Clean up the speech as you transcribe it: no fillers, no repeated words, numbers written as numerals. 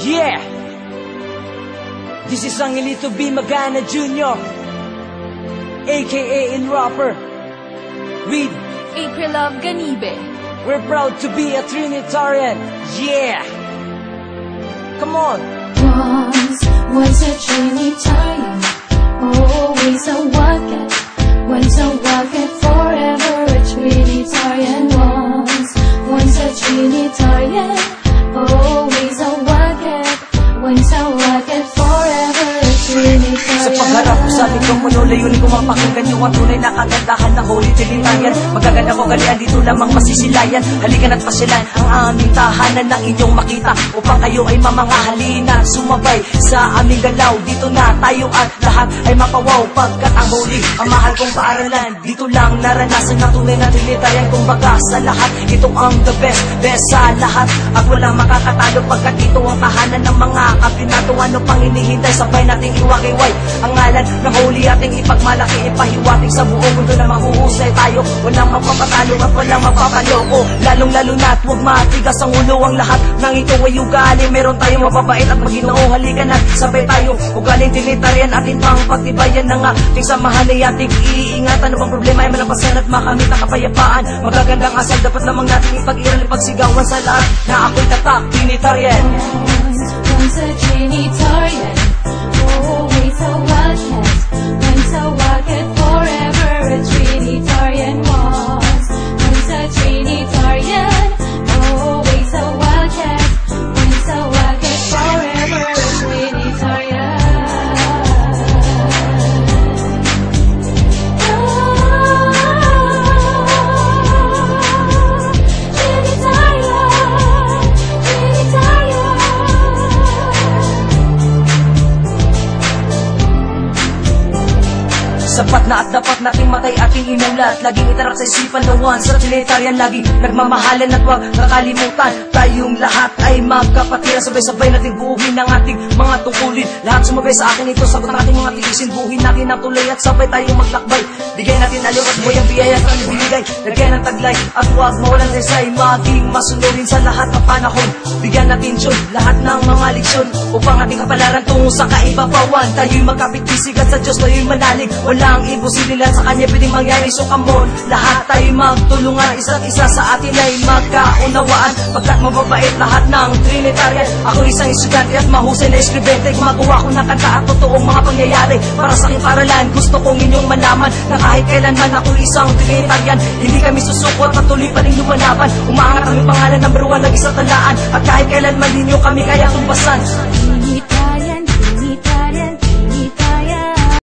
Yeah! This is Angelito B. Magana Jr. aka Il Rapper. With April Love Ganibe. We're proud to be a Trinitarian. Yeah! Come on! Once a Trinitarian, always a Wildcat. Once a Wildcat, forever a Trinitarian. Once a Trinitarian, always a Wildcat. Once a Wildcat, forever a Trinitarian. Sa pagharap ko sa mikropono, layunin ko mapakinggan yung ang tunay na kagandahan ng Holy Trinitarian. Magaganda ko galian, dito lamang masisilayan. Halikan at pasilan ang aming tahanan ng inyong makita, upang kayo ay mamangahalin at sumabay sa aming galaw. Dito na tayo at lahat ay mapawaw, pagkat ang Holy, ang mahal kong paaralan. Dito lang naranasan ng tunay na Trinitarian. Kumbaga sa lahat, ito ang the best, best sa lahat. At walang makakatalo, pagkat ito ang tahanan ng mga kabinato. Ano pang hinihintay, sabay nating iwakiway ang ngalan ng Holy, ating ipagmalaki, ipahiwatig sa buong mundo na mahuhusay tayo. Walang magpapatalo at walang magpapaloko, lalong lalo na't huwag matigas ang ulo. Ang lahat ng ito ay ugali, meron tayong mababait at maginoo. Halika na, sabay tayo, ugaling Trinitarian, ating pang pagtibayan ng ating samahan ay ating iingatan. Ano bang problema ay malampasan at makamit ang kapayapaan. Magagandang asal, dapat lamang natin ipag-iral, ipagsigawan sa lahat na ako'y tatak Trinitarian. Once a Trinitarian, always a Wildcat. Once a Wildcat, forever a Trinitarian. Once a Trinitarian, always a Wildcat. Once a Wildcat, forever a Trinitarian. Sapat na at dapat nating matay ating inulat. Laging itarap sa isipan na once sa Trinitarian, lagi nagmamahalan at huwag nakalimutan. Tayong lahat ay magkapatiran, sabay-sabay nating buuhin ang ating mga tungkulin. Lahat sumabay sa akin ito, sagot natin mga tiisin. Buhin natin ang tulay at sabay tayong maglakbay. Bigay natin aliw at buhay ang biyaya at binigay. Lagyan ng taglay at huwag mawalan desay. Maging masunurin sa lahat ng panahon. Bigyan natin yun lahat ng mga leksyon, upang ating kapalaran tungo sa kaibabawan. Tayo'y magkapit-bisigat sa Diyos, tayo'y manalig. Walang imposibilidad sa Kanya pwedeng mangyari. So come on, lahat tayo magtulungan, isa't isa sa atin ay magkaunawaan, pagkat mababait lahat ng Trinitarian. Ako isang estudyante at mahusay na eskribente, gumagawa ko ng kanta at totoong mga pangyayari para sa aking paralan. Gusto kong inyong malaman na kahit kailanman ako isang Trinitarian, hindi kami susuko at patuloy pa rin lumalaban. Umaangat ang pangalan, number 1 lagi sa talaan, at kahit kailanman ninyo kami kaya tumbasan.